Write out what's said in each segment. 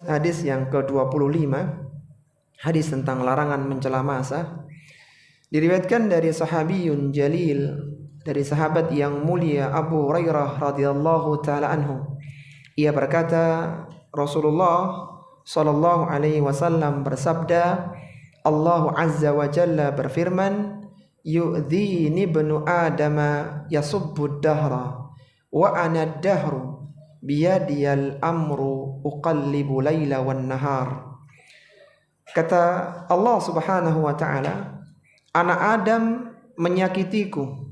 hadis yang ke-25, hadis tentang larangan mencela masa. Diriwayatkan dari sahabiyun jalil, dari sahabat yang mulia Abu Hurairah radhiyallahu taala anhu. Ia berkata, Rasulullah sallallahu alaihi wasallam bersabda, Allah azza wa jalla berfirman, yu'dhini ibnu adama yasubbu dahra wa ana dahru biyadiyal amru uqallibu laila wan nahar. Kata Allah subhanahu wa ta'ala, anak Adam menyakitiku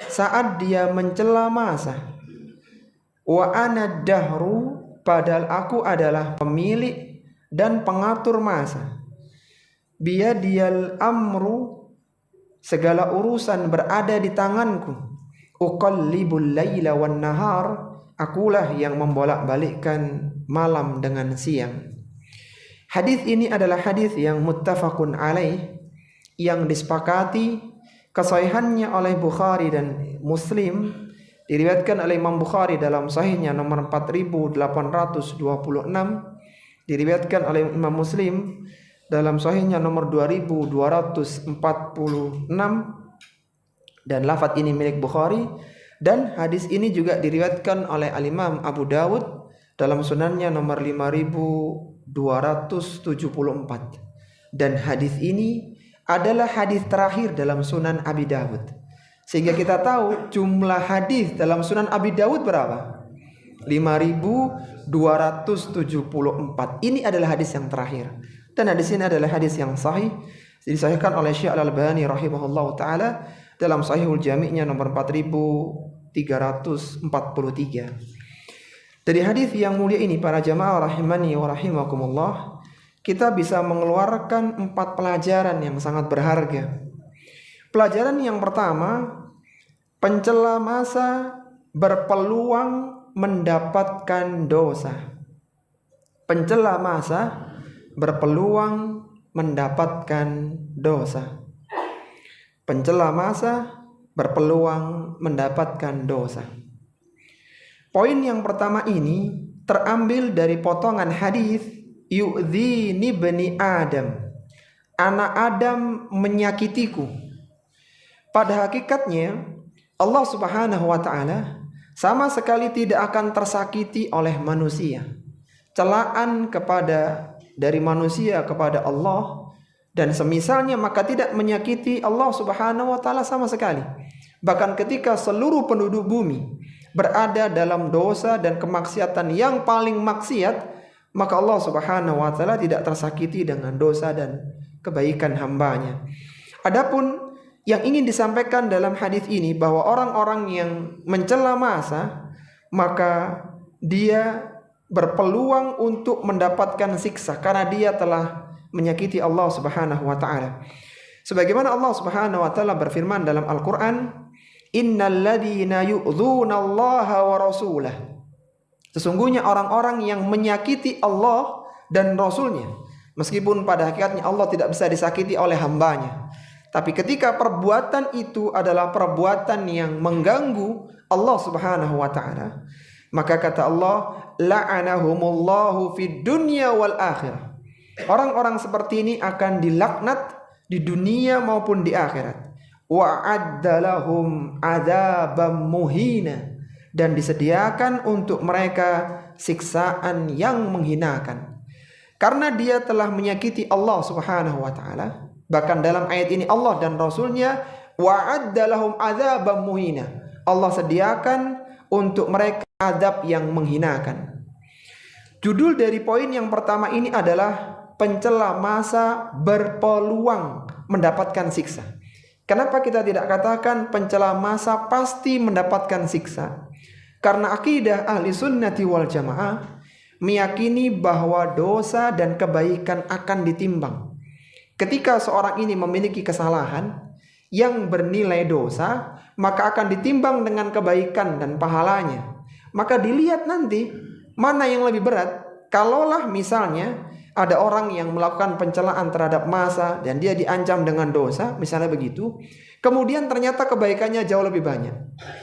saat dia mencela masa. Wa ana dahru, padahal aku adalah pemilik dan pengatur masa. Biyadiyal amru, segala urusan berada di tanganku. Uqallibul laila wan nahar, akulah yang membolak-balikkan malam dengan siang. Hadis ini adalah hadis yang muttafaqun alaih, yang disepakati kesahihannya oleh Bukhari dan Muslim. Diriwayatkan oleh Imam Bukhari dalam sahihnya nomor 4826, diriwayatkan oleh Imam Muslim dalam sahihnya nomor 2246, dan lafaz ini milik Bukhari. Dan hadis ini juga diriwayatkan oleh Al-Imam Abu Dawud dalam sunannya nomor 5274. Dan hadis ini adalah hadis terakhir dalam Sunan Abi Dawud. Sehingga kita tahu jumlah hadis dalam Sunan Abi Dawud berapa? 5274. Ini adalah hadis yang terakhir. Dan hadis ini adalah hadis yang sahih, disahihkan oleh Syekh Al-Albani rahimahullahu taala dalam Sahihul Jami'-nya nomor 4343. Dari hadis yang mulia ini, para jamaah rahimani wa rahimakumullah, kita bisa mengeluarkan 4 pelajaran yang sangat berharga. Pelajaran yang pertama, pencela masa berpeluang mendapatkan dosa. Pencela masa berpeluang mendapatkan dosa. Pencela masa berpeluang mendapatkan dosa. Poin yang pertama ini terambil dari potongan hadis yu'dhini bani Adam, anak Adam menyakitiku. Pada hakikatnya Allah subhanahu wa ta'ala sama sekali tidak akan tersakiti oleh manusia. Celaan dari manusia kepada Allah dan semisalnya maka tidak menyakiti Allah subhanahu wa ta'ala sama sekali. Bahkan ketika seluruh penduduk bumi berada dalam dosa dan kemaksiatan yang paling maksiat, maka Allah subhanahu wa ta'ala tidak tersakiti dengan dosa dan kebaikan hambanya. Adapun yang ingin disampaikan dalam hadis ini, bahwa orang-orang yang mencela masa, maka dia berpeluang untuk mendapatkan siksa karena dia telah menyakiti Allah subhanahu wa ta'ala. Sebagaimana Allah subhanahu wa ta'ala berfirman dalam Al-Quran, innal ladzina yu'dzuna Allaha wa rasulah, sesungguhnya orang-orang yang menyakiti Allah dan Rasulnya, meskipun pada hakikatnya Allah tidak bisa disakiti oleh hambanya, tapi ketika perbuatan itu adalah perbuatan yang mengganggu Allah subhanahu wa ta'ala, maka kata Allah, la'anahumullahu fid dunya wal akhirah. Orang-orang seperti ini akan dilaknat di dunia maupun di akhirat. Wa'adda lahum adzabam muhina, dan disediakan untuk mereka siksaan yang menghinakan. Karena dia telah menyakiti Allah subhanahu wa ta'ala. Bahkan dalam ayat ini Allah dan Rasulnya, wa'adda lahum adzabam muhina, Allah sediakan untuk mereka azab yang menghinakan. Judul dari poin yang pertama ini adalah pencela masa berpeluang mendapatkan siksa. Kenapa kita tidak katakan pencela masa pasti mendapatkan siksa? Karena akidah ahli sunnati wal jamaah meyakini bahwa dosa dan kebaikan akan ditimbang. Ketika seorang ini memiliki kesalahan yang bernilai dosa, maka akan ditimbang dengan kebaikan dan pahalanya. Maka dilihat nanti mana yang lebih berat. Kalaulah misalnya ada orang yang melakukan pencelaan terhadap masa dan dia diancam dengan dosa, misalnya begitu, kemudian ternyata kebaikannya jauh lebih banyak,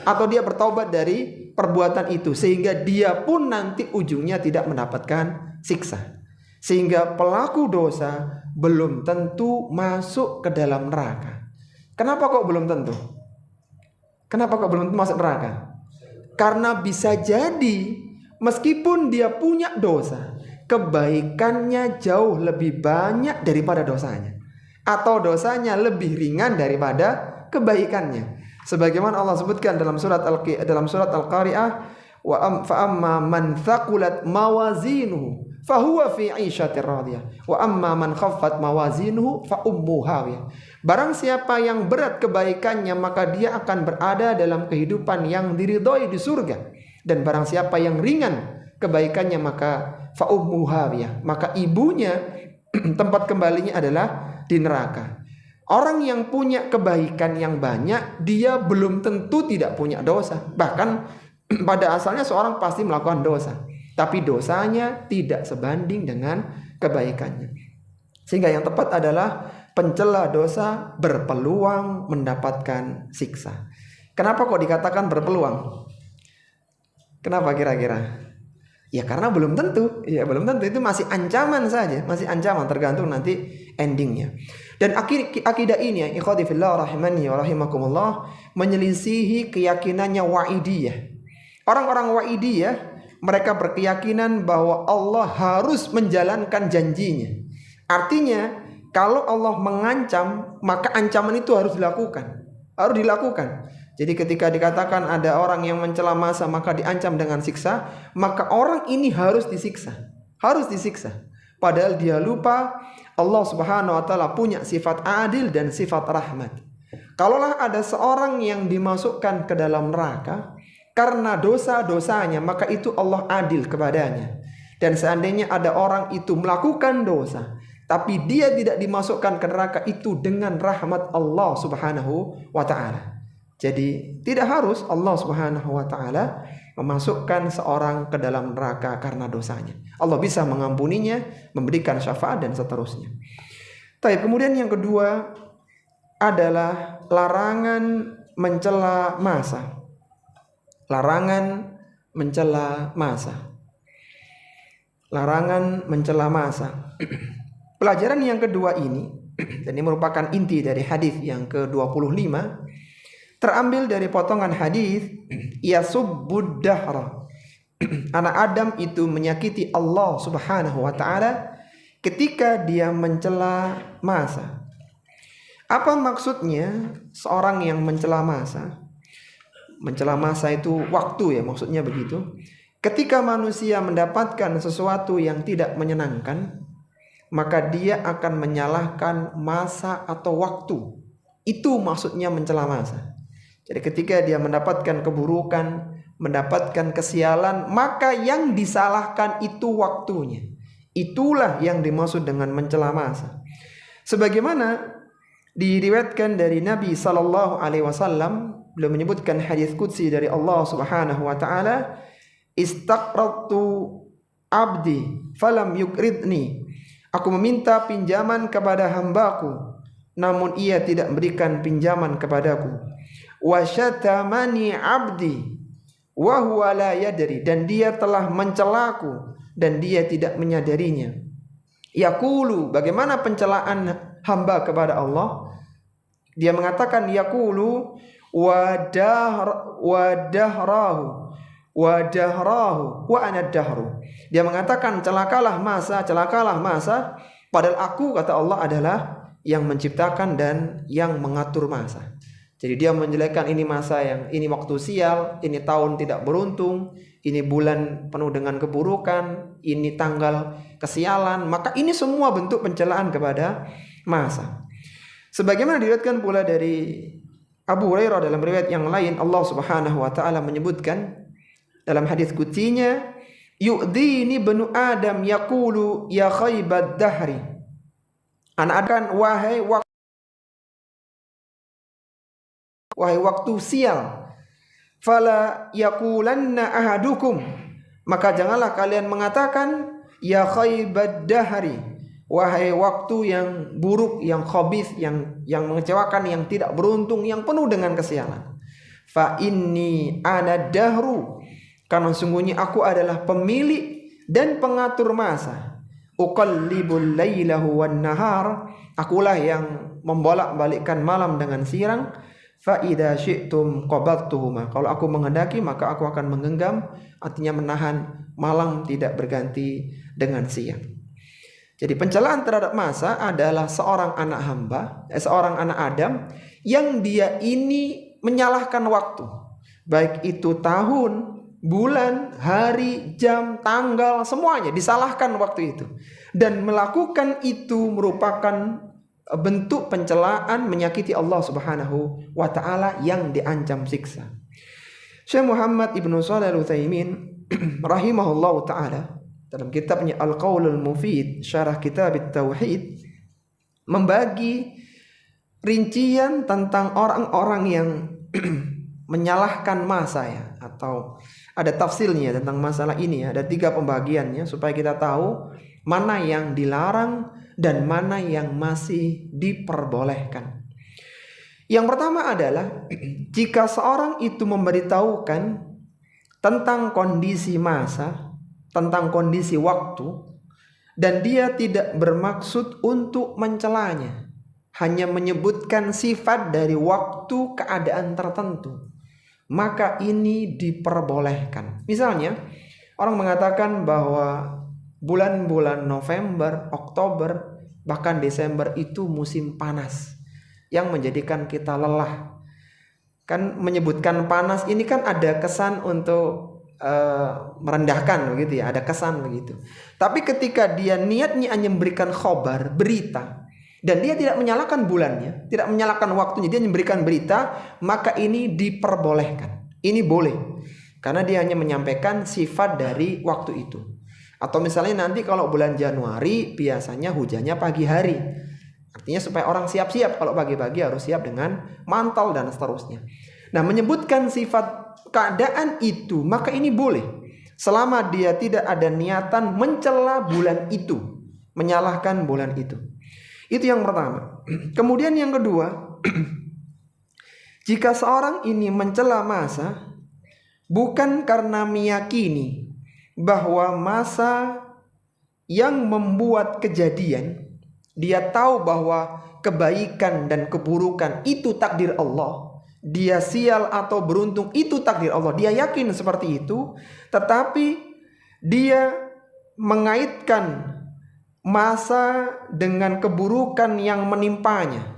atau dia bertaubat dari perbuatan itu sehingga dia pun nanti ujungnya tidak mendapatkan siksa. Sehingga pelaku dosa belum tentu masuk ke dalam neraka. Kenapa kok belum tentu? Kenapa kok belum tentu masuk neraka? Karena bisa jadi meskipun dia punya dosa, kebaikannya jauh lebih banyak daripada dosanya, atau dosanya lebih ringan daripada kebaikannya. Sebagaimana Allah sebutkan dalam surat Al-Qari'ah, fa amma man thaqulat mawazinuhu fahuwa fi 'ishatir radiyah wa amma man khaffat mawazinuhu fa ummuhu hawiyah. Barang siapa yang berat kebaikannya, maka dia akan berada dalam kehidupan yang diridhoi di surga. Dan barang siapa yang ringan kebaikannya, maka fa ummuhu hawiyah, maka ibunya tempat kembalinya adalah di neraka. Orang yang punya kebaikan yang banyak, dia belum tentu tidak punya dosa. Bahkan pada asalnya seorang pasti melakukan dosa, tapi dosanya tidak sebanding dengan kebaikannya. Sehingga yang tepat adalah pencela dosa berpeluang mendapatkan siksa. Kenapa kok dikatakan berpeluang? Kenapa kira-kira? Ya karena belum tentu. Ya belum tentu, itu masih ancaman saja, masih ancaman, tergantung nanti endingnya. Dan akidah ini, ikhwati fillah rahimani wa rahimakumullah, menyelisihi keyakinannya Wa'idiyah. Orang-orang Wa'idiyah, mereka berkeyakinan bahwa Allah harus menjalankan janjinya. Artinya kalau Allah mengancam, maka ancaman itu harus dilakukan. Harus dilakukan. Jadi ketika dikatakan ada orang yang mencela masa maka diancam dengan siksa, maka orang ini harus disiksa. Harus disiksa. Padahal dia lupa Allah Subhanahu wa taala punya sifat adil dan sifat rahmat. Kalaulah ada seorang yang dimasukkan ke dalam neraka karena dosa-dosanya, maka itu Allah adil kepadanya. Dan seandainya ada orang itu melakukan dosa, tapi dia tidak dimasukkan ke neraka, itu dengan rahmat Allah Subhanahu wa taala. Jadi tidak harus Allah Subhanahu wa taala memasukkan seorang ke dalam neraka karena dosanya. Allah bisa mengampuninya, memberikan syafaat dan seterusnya. Baik, kemudian yang kedua adalah larangan mencela masa. Larangan mencela masa. Larangan mencela masa. Pelajaran yang kedua ini, dan ini merupakan inti dari hadis yang ke-25, terambil dari potongan hadis, yasubbud dahra. Anak Adam itu menyakiti Allah Subhanahu wa taala ketika dia mencela masa. Apa maksudnya seorang yang mencela masa? Mencela masa itu waktu ya, maksudnya begitu. Ketika manusia mendapatkan sesuatu yang tidak menyenangkan, maka dia akan menyalahkan masa atau waktu. Itu maksudnya mencela masa. Jadi ketika dia mendapatkan keburukan, mendapatkan kesialan, maka yang disalahkan itu waktunya. Itulah yang dimaksud dengan mencela masa. Sebagaimana diriwayatkan dari Nabi sallallahu alaihi wasallam, beliau menyebutkan hadis qudsi dari Allah Subhanahu wa taala, istaqradtu abdi falam yukridni. Aku meminta pinjaman kepada hambaku, namun ia tidak memberikan pinjaman kepadaku. Wa syatamani abdi wa huwa la yadri, dan dia telah mencelaku dan dia tidak menyadarinya. Yaqulu, bagaimana pencelaan hamba kepada Allah? Dia mengatakan yaqulu wadahrahu wa ana dahru. Dia mengatakan celakalah masa, padahal aku, kata Allah, adalah yang menciptakan dan yang mengatur masa. Jadi dia menjelekkan ini masa, yang ini waktu sial, ini tahun tidak beruntung, ini bulan penuh dengan keburukan, ini tanggal kesialan. Maka ini semua bentuk pencelaan kepada masa. Sebagaimana diriwayatkan pula dari Abu Hurairah dalam riwayat yang lain, Allah Subhanahu wa taala menyebutkan dalam hadis qutsinya, yu'dini banu Adam yaqulu ya khaybad dahri. Anak akan wahai waktu sial, fala yaqulanna ahadukum, maka janganlah kalian mengatakan ya khaybad dahri, wahai waktu yang buruk, yang khabith, yang mengecewakan, yang tidak beruntung, yang penuh dengan kesialan. Fa inni ana dahru, karena sungguhnya aku adalah pemilik dan pengatur masa. Uqallibul lailahu wan nahar, akulah yang membolak-balikkan malam dengan siang. Fa idza syi'tum qabadtuhuma, kalau aku menghendaki maka aku akan menggenggam, artinya menahan malam tidak berganti dengan siang. Jadi pencelaan terhadap masa adalah seorang anak hamba, seorang anak Adam yang dia ini menyalahkan waktu, baik itu tahun, bulan, hari, jam, tanggal, semuanya disalahkan waktu itu. Dan melakukan itu merupakan bentuk pencelaan, menyakiti Allah Subhanahu wa taala yang diancam siksa. Syekh Muhammad Ibnu Shalih Al-Utsaimin rahimahullahu taala dalam kitabnya Al-Qaulul Mufid Syarah Kitab At-Tauhid membagi rincian tentang orang-orang yang menyalahkan masa ya, atau ada tafsirnya tentang masalah ini ya. Ada 3 pembagiannya supaya kita tahu mana yang dilarang dan mana yang masih diperbolehkan. Yang pertama adalah jika seorang itu memberitahukan tentang kondisi masa, tentang kondisi waktu, dan dia tidak bermaksud untuk mencelanya, hanya menyebutkan sifat dari waktu keadaan tertentu, maka ini diperbolehkan. Misalnya orang mengatakan bahwa bulan-bulan November, Oktober, bahkan Desember itu musim panas yang menjadikan kita lelah. Kan menyebutkan panas ini kan ada kesan untuk merendahkan begitu ya, ada kesan begitu. Tapi ketika dia niatnya hanya memberikan khobar, berita, dan dia tidak menyalahkan bulannya, tidak menyalahkan waktunya, dia memberikan berita, maka ini diperbolehkan. Ini boleh karena dia hanya menyampaikan sifat dari waktu itu. Atau misalnya nanti kalau bulan Januari biasanya hujannya pagi hari, artinya supaya orang siap-siap, kalau pagi-pagi harus siap dengan mantel dan seterusnya. Nah, menyebutkan sifat keadaan itu maka ini boleh selama dia tidak ada niatan mencela bulan itu, menyalahkan bulan itu. Itu yang pertama. Kemudian yang kedua, jika seorang ini mencela masa bukan karena meyakini bahwa masa yang membuat kejadian, dia tahu bahwa kebaikan dan keburukan itu takdir Allah, dia sial atau beruntung itu takdir Allah, dia yakin seperti itu, tetapi dia mengaitkan masa dengan keburukan yang menimpanya.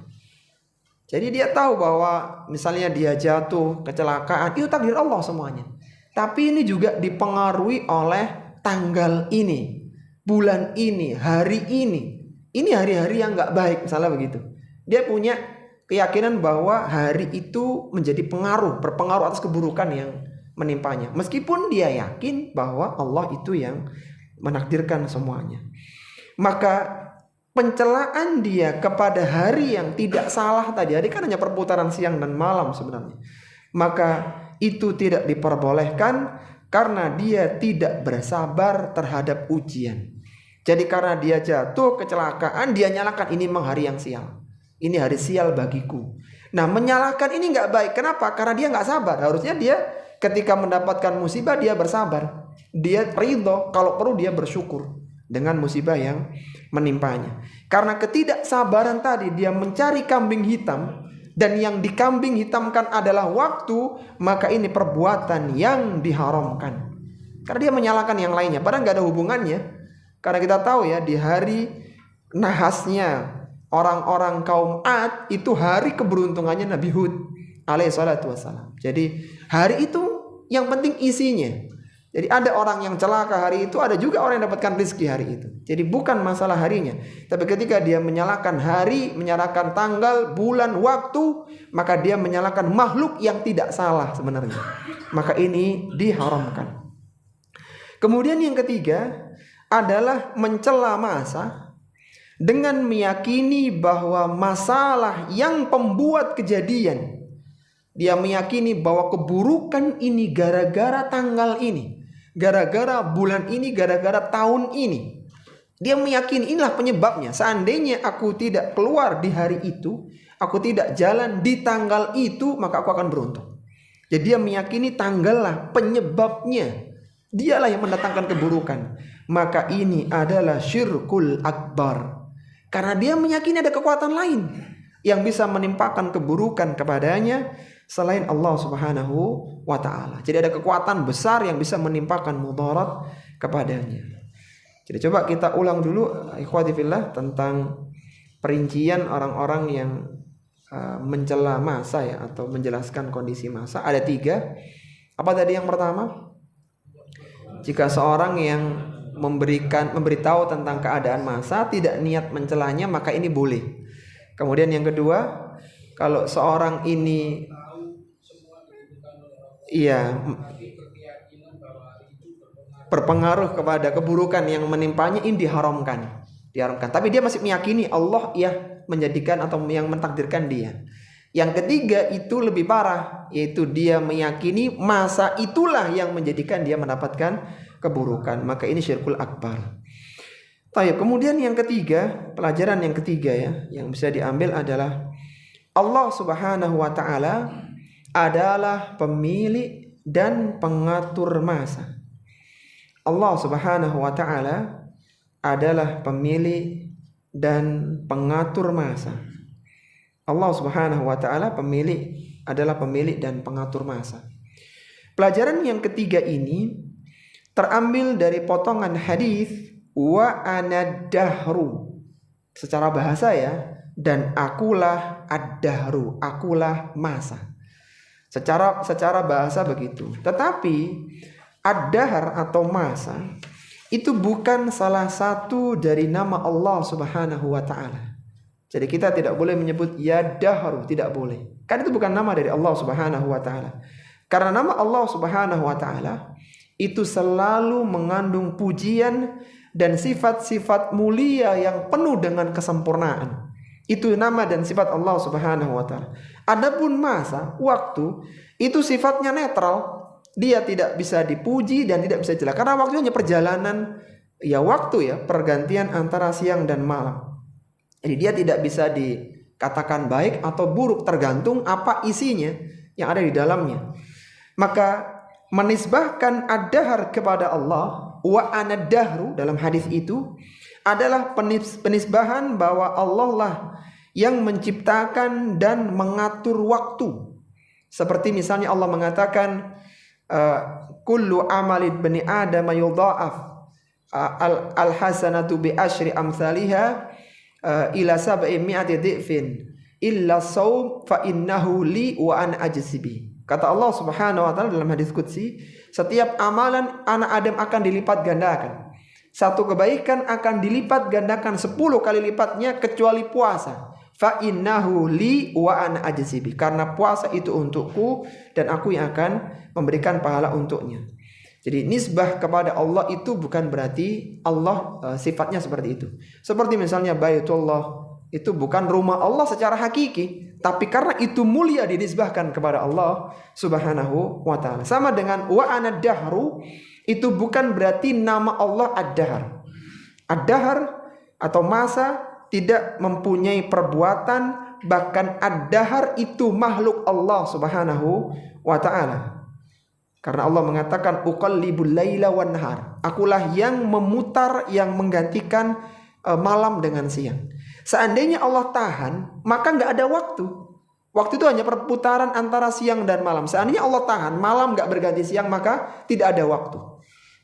Jadi dia tahu bahwa misalnya dia jatuh, kecelakaan, itu takdir Allah semuanya. Tapi ini juga dipengaruhi oleh tanggal ini, bulan ini, hari ini. Ini hari-hari yang gak baik, misalnya begitu. Dia punya keyakinan bahwa hari itu menjadi berpengaruh atas keburukan yang menimpanya. Meskipun dia yakin bahwa Allah itu yang menakdirkan semuanya. Maka pencelaan dia kepada hari yang tidak salah tadi, hari kan hanya perputaran siang dan malam sebenarnya, maka itu tidak diperbolehkan karena dia tidak bersabar terhadap ujian. Jadi karena dia jatuh, kecelakaan, dia nyalakan ini memang hari yang sial, ini hari sial bagiku. Nah, menyalahkan ini nggak baik. Kenapa? Karena dia nggak sabar. Harusnya dia ketika mendapatkan musibah dia bersabar, dia ridho, kalau perlu dia bersyukur dengan musibah yang menimpanya. Karena ketidaksabaran tadi, dia mencari kambing hitam, dan yang dikambing hitamkan adalah waktu, maka ini perbuatan yang diharamkan. Karena dia menyalahkan yang lainnya, padahal nggak ada hubungannya. Karena kita tahu ya, di hari nahasnya orang-orang kaum Ad itu hari keberuntungannya Nabi Hud alaihissalatu wassalam. Jadi hari itu yang penting isinya. Jadi ada orang yang celaka hari itu, ada juga orang yang dapatkan rezeki hari itu. Jadi bukan masalah harinya, tapi ketika dia menyalahkan hari, menyalahkan tanggal, bulan, waktu, maka dia menyalahkan makhluk yang tidak salah sebenarnya. Maka ini diharamkan. Kemudian yang ketiga adalah mencela masa dengan meyakini bahwa masalah yang pembuat kejadian, dia meyakini bahwa keburukan ini gara-gara tanggal ini, gara-gara bulan ini, gara-gara tahun ini. Dia meyakini inilah penyebabnya. Seandainya aku tidak keluar di hari itu, aku tidak jalan di tanggal itu, maka aku akan beruntung. Jadi dia meyakini tanggallah penyebabnya, dialah yang mendatangkan keburukan. maka ini adalah syirkul akbar. Karena dia meyakini ada kekuatan lain yang bisa menimpakan keburukan kepadanya selain Allah Subhanahu wa ta'ala. Jadi ada kekuatan besar yang bisa menimpakan mudarat kepadanya. Jadi coba kita ulang dulu ikhwati fillah tentang perincian orang-orang yang mencela masa ya, atau menjelaskan kondisi masa. Ada 3. Apa tadi yang pertama? Jika seorang yang memberitahu tentang keadaan masa tidak niat mencelanya, maka ini boleh. Kemudian yang kedua, kalau seorang ini berpengaruh kepada keburukan yang menimpanya, ini diharamkan. Tapi dia masih meyakini Allah ya menjadikan atau yang mentakdirkan dia. Yang ketiga itu lebih parah, yaitu dia meyakini masa itulah yang menjadikan dia mendapatkan keburukan. Maka ini syirkul akbar. Baik, kemudian yang ketiga, pelajaran yang ketiga ya, yang bisa diambil adalah Allah Subhanahu wa ta'ala adalah pemilik dan pengatur masa. Allah Subhanahu wa ta'ala adalah pemilik dan pengatur masa. Allah Subhanahu wa ta'ala adalah pemilik dan pengatur masa. Pelajaran yang ketiga ini terambil dari potongan hadis wa anad-dahru. Secara bahasa ya, dan akulah ad-dahru, akulah masa. Secara bahasa begitu. Tetapi ad-dahr atau masa itu bukan salah satu dari nama Allah Subhanahu wa ta'ala. Jadi kita tidak boleh menyebut ya dahru, tidak boleh. Kan itu bukan nama dari Allah Subhanahu wa ta'ala. Karena nama Allah Subhanahu wa ta'ala itu selalu mengandung pujian dan sifat-sifat mulia yang penuh dengan kesempurnaan. Itu nama dan sifat Allah Subhanahu wa ta'ala. Adapun masa, waktu, itu sifatnya netral. Dia tidak bisa dipuji dan tidak bisa jelas. Karena waktu hanya perjalanan ya waktu ya, pergantian antara siang dan malam. Jadi dia tidak bisa dikatakan baik atau buruk, tergantung apa isinya yang ada di dalamnya. Maka menisbahkan ad-dahr kepada Allah, wa anad-dahru dalam hadis itu adalah penisbahan bahwa Allah lah yang menciptakan dan mengatur waktu. Seperti misalnya Allah mengatakan kullu amalid bani adam yudha'af al-hasanatu bi asyri amsalihha ila sab'i mi'ati dhifin illa shaum fa innahu li wa an ajzibi. Kata Allah Subhanahu wa taala dalam hadis qudsi, setiap amalan anak Adam akan dilipat gandakan. Satu kebaikan akan dilipat gandakan 10 kali lipatnya kecuali puasa. Fa innahu li wa ana ajzibi. Karena puasa itu untukku dan aku yang akan memberikan pahala untuknya. Jadi nisbah kepada Allah itu bukan berarti Allah sifatnya seperti itu. Seperti misalnya Baitullah itu bukan rumah Allah secara hakiki, tapi karena itu mulia dinisbahkan kepada Allah Subhanahu wa ta'ala. Sama dengan wa anad-dahru, itu bukan berarti nama Allah ad-dahr. Ad-dahr atau masa tidak mempunyai perbuatan, bahkan ad-dahr itu makhluk Allah Subhanahu wa ta'ala. Karena Allah mengatakan uqallibul laila wan nahar. Akulah yang memutar, yang menggantikan malam dengan siang. Seandainya Allah tahan, maka nggak ada waktu. Waktu itu hanya perputaran antara siang dan malam. Seandainya Allah tahan, malam nggak berganti siang, maka tidak ada waktu.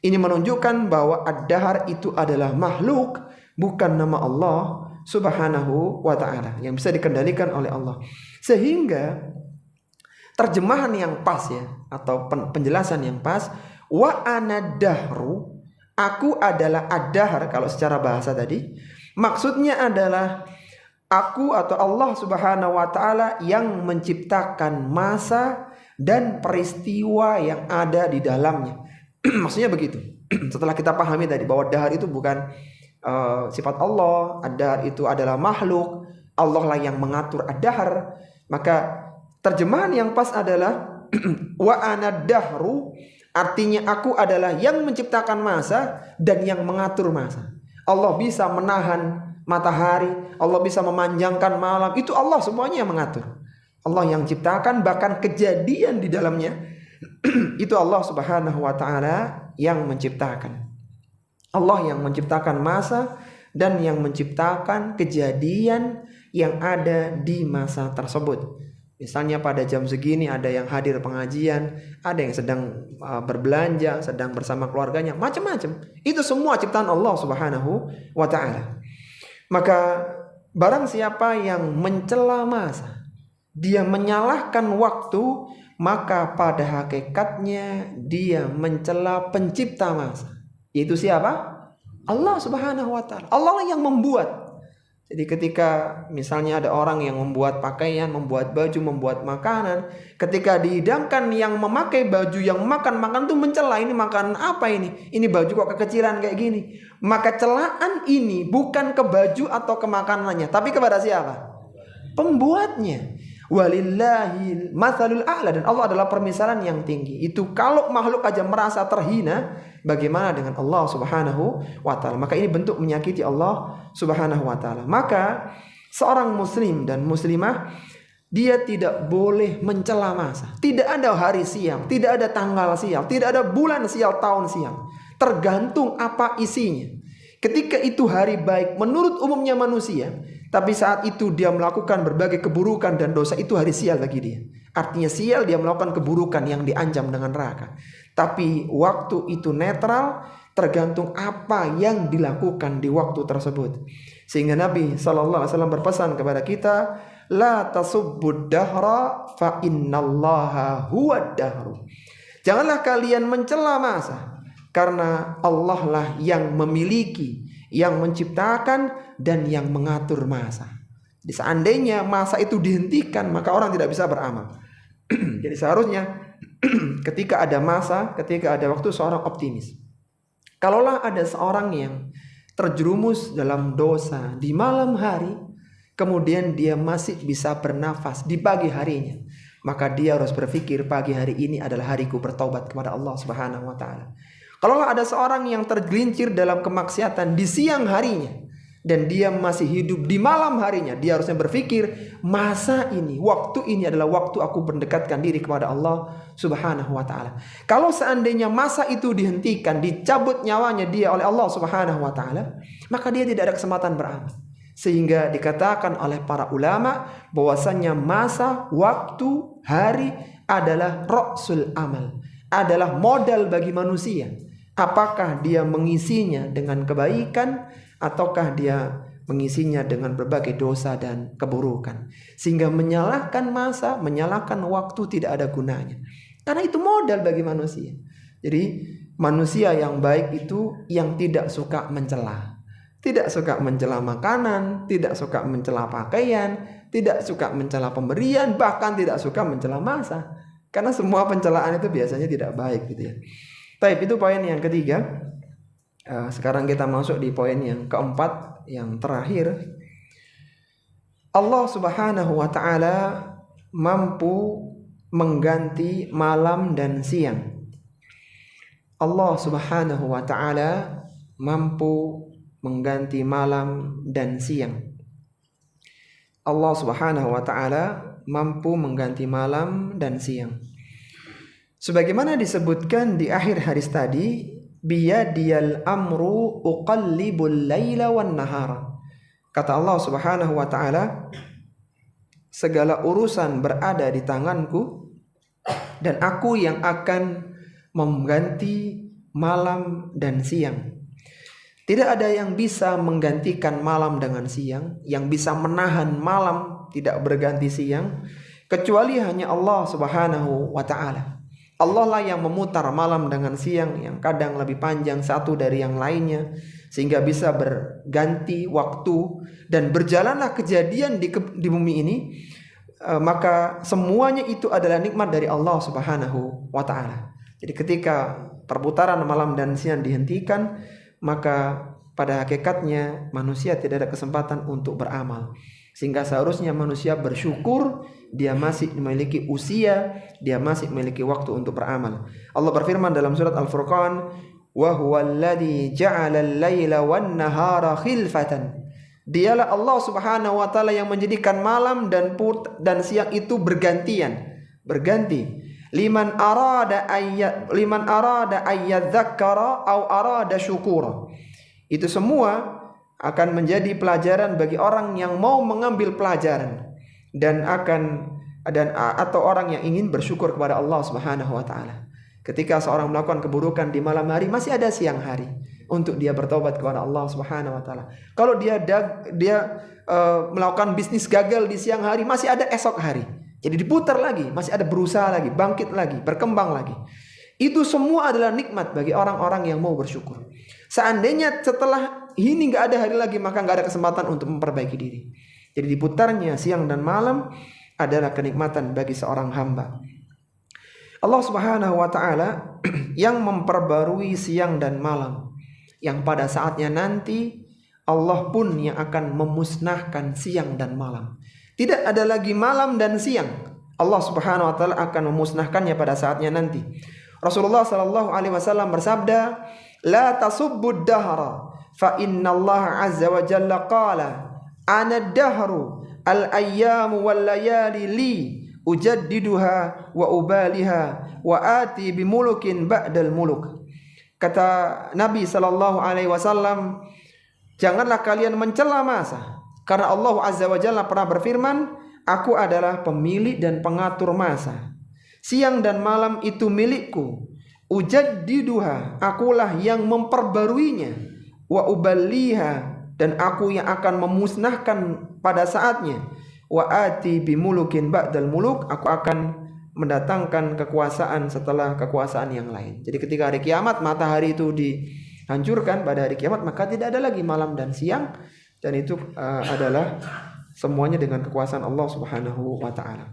Ini menunjukkan bahwa ad-dahr itu adalah makhluk, bukan nama Allah Subhanahu wa ta'ala, yang bisa dikendalikan oleh Allah. Sehingga terjemahan yang pas ya, atau penjelasan yang pas, wa anad-dahru, aku adalah ad-dahr kalau secara bahasa tadi, maksudnya adalah aku atau Allah Subhanahu wa ta'ala yang menciptakan masa dan peristiwa yang ada di dalamnya. Maksudnya begitu. Setelah kita pahami tadi bahwa dahr itu bukan sifat Allah, ad-dahr itu adalah makhluk, Allah lah yang mengatur ad-dahr, maka terjemahan yang pas adalah wa anad-dahru, artinya aku adalah yang menciptakan masa dan yang mengatur masa. Allah bisa menahan matahari, Allah bisa memanjangkan malam, itu Allah semuanya yang mengatur. Allah yang ciptakan, bahkan kejadian di dalamnya itu Allah Subhanahu wa ta'ala yang menciptakan. Allah yang menciptakan masa dan yang menciptakan kejadian yang ada di masa tersebut. Misalnya pada jam segini ada yang hadir pengajian, ada yang sedang berbelanja, sedang bersama keluarganya, macam-macam. Itu semua ciptaan Allah Subhanahu wa ta'ala. Maka barang siapa yang mencela masa, dia menyalahkan waktu, maka pada hakikatnya dia mencela pencipta masa. Yaitu siapa? Allah Subhanahu wa ta'ala. Allah yang membuat. Jadi ketika misalnya ada orang yang membuat pakaian, membuat baju, membuat makanan, ketika dihidangkan yang memakai baju, yang makan tuh mencela, ini makanan apa ini? Ini baju kok kekecilan kayak gini. Maka celaan ini bukan ke baju atau ke makanannya, tapi kepada siapa? Pembuatnya. Walillahil matsalul a'la, dan Allah adalah permisalan yang tinggi. Itu kalau makhluk aja merasa terhina, bagaimana dengan Allah Subhanahu wa ta'ala? Maka ini bentuk menyakiti Allah Subhanahu wa ta'ala. Maka seorang muslim dan muslimah, dia tidak boleh mencela masa. Tidak ada hari sial, tidak ada tanggal sial, tidak ada bulan sial, tahun sial. Tergantung apa isinya. Ketika itu hari baik menurut umumnya manusia, tapi saat itu dia melakukan berbagai keburukan dan dosa, itu hari sial bagi dia. Artinya sial, dia melakukan keburukan yang diancam dengan neraka. Tapi waktu itu netral, tergantung apa yang dilakukan di waktu tersebut. Sehingga Nabi SAW berpesan kepada kita, la tasubbud dahra fa innallaha huwad dahru. Janganlah kalian mencela masa, karena Allah lah yang memiliki, yang menciptakan dan yang mengatur masa. Jadi seandainya masa itu dihentikan, maka orang tidak bisa beramal. Jadi seharusnya ketika ada masa, ketika ada waktu, seorang optimis. Kalaulah ada seorang yang terjerumus dalam dosa di malam hari, kemudian dia masih bisa bernafas di pagi harinya, maka dia harus berpikir, pagi hari ini adalah hariku bertaubat kepada Allah Subhanahu wa ta'ala. Kalaulah ada seorang yang tergelincir dalam kemaksiatan di siang harinya, dan dia masih hidup di malam harinya, dia harusnya berpikir, masa ini, waktu ini adalah waktu aku mendekatkan diri kepada Allah Subhanahu wa ta'ala. Kalau seandainya masa itu dihentikan, dicabut nyawanya dia oleh Allah Subhanahu wa ta'ala, maka dia tidak ada kesempatan beramal. Sehingga dikatakan oleh para ulama bahwasanya masa, waktu, hari adalah ra'sul amal, adalah modal bagi manusia. Apakah dia mengisinya dengan kebaikan, ataukah dia mengisinya dengan berbagai dosa dan keburukan. Sehingga menyalahkan masa, menyalahkan waktu tidak ada gunanya. Karena itu modal bagi manusia. Jadi manusia yang baik itu yang tidak suka mencela. Tidak suka mencela makanan, tidak suka mencela pakaian, tidak suka mencela pemberian, bahkan tidak suka mencela masa. Karena semua pencelaan itu biasanya tidak baik gitu ya. Baik, itu poin yang ketiga. Sekarang kita masuk di poin yang keempat, yang terakhir. Allah Subhanahu wa ta'ala mampu mengganti malam dan siang. Allah Subhanahu wa ta'ala mampu mengganti malam dan siang. Allah Subhanahu wa ta'ala mampu mengganti malam dan siang. Sebagaimana disebutkan di akhir hadis tadi, biyadiyal amru uqallibul laila wan nahar. Kata Allah Subhanahu wa ta'ala, segala urusan berada di tanganku, dan aku yang akan mengganti malam dan siang. Tidak ada yang bisa menggantikan malam dengan siang, yang bisa menahan malam tidak berganti siang, kecuali hanya Allah Subhanahu wa ta'ala. Allah lah yang memutar malam dengan siang, yang kadang lebih panjang satu dari yang lainnya, sehingga bisa berganti waktu dan berjalanlah kejadian di bumi ini. Maka semuanya itu adalah nikmat dari Allah Subhanahu wa ta'ala. Jadi ketika perputaran malam dan siang dihentikan, maka pada hakikatnya manusia tidak ada kesempatan untuk beramal. Sehingga seharusnya manusia bersyukur dia masih memiliki usia, dia masih memiliki waktu untuk beramal. Allah berfirman dalam surat Al-Furqan, wa huwallazi ja'ala al-laila wan-nahara khilfatan. Dialah Allah Subhanahu wa ta'ala yang menjadikan malam dan siang itu berganti. liman arada ayyadzakkara au arada syukura. Itu semua akan menjadi pelajaran bagi orang yang mau mengambil pelajaran atau orang yang ingin bersyukur kepada Allah Subhanahu wa taala. Ketika seorang melakukan keburukan di malam hari, masih ada siang hari untuk dia bertobat kepada Allah Subhanahu wa taala. Kalau dia melakukan bisnis gagal di siang hari, masih ada esok hari. Jadi diputar lagi, masih ada berusaha lagi, bangkit lagi, berkembang lagi. Itu semua adalah nikmat bagi orang-orang yang mau bersyukur. Seandainya setelah ini nggak ada hari lagi, maka nggak ada kesempatan untuk memperbaiki diri. Jadi diputarnya siang dan malam adalah kenikmatan bagi seorang hamba. Allah Subhanahu wa taala yang memperbarui siang dan malam, yang pada saatnya nanti Allah pun yang akan memusnahkan siang dan malam. Tidak ada lagi malam dan siang. Allah Subhanahu wa taala akan memusnahkannya pada saatnya nanti. Rasulullah sallallahu alaihi wasallam bersabda, "La tasubbud dahra fa innallaha azza wa jalla qala, ana ad-dahru al-ayyamu wal layali li ujaddiduha wa ubaliha wa ati bimulukin ba'dal muluk." Kata Nabi sallallahu alaihi wasallam, janganlah kalian mencela masa, karena Allah azza wa jalla pernah berfirman, aku adalah pemilik dan pengatur masa. Siang dan malam itu milikku. Ujaddiduha, akulah yang memperbaruinya. Wa uballiha, dan aku yang akan memusnahkan pada saatnya. Wa ati bimulukin ba'dal muluk, aku akan mendatangkan kekuasaan setelah kekuasaan yang lain. Jadi ketika hari kiamat matahari itu dihancurkan pada hari kiamat, maka tidak ada lagi malam dan siang, dan itu adalah semuanya dengan kekuasaan Allah Subhanahu wa taala.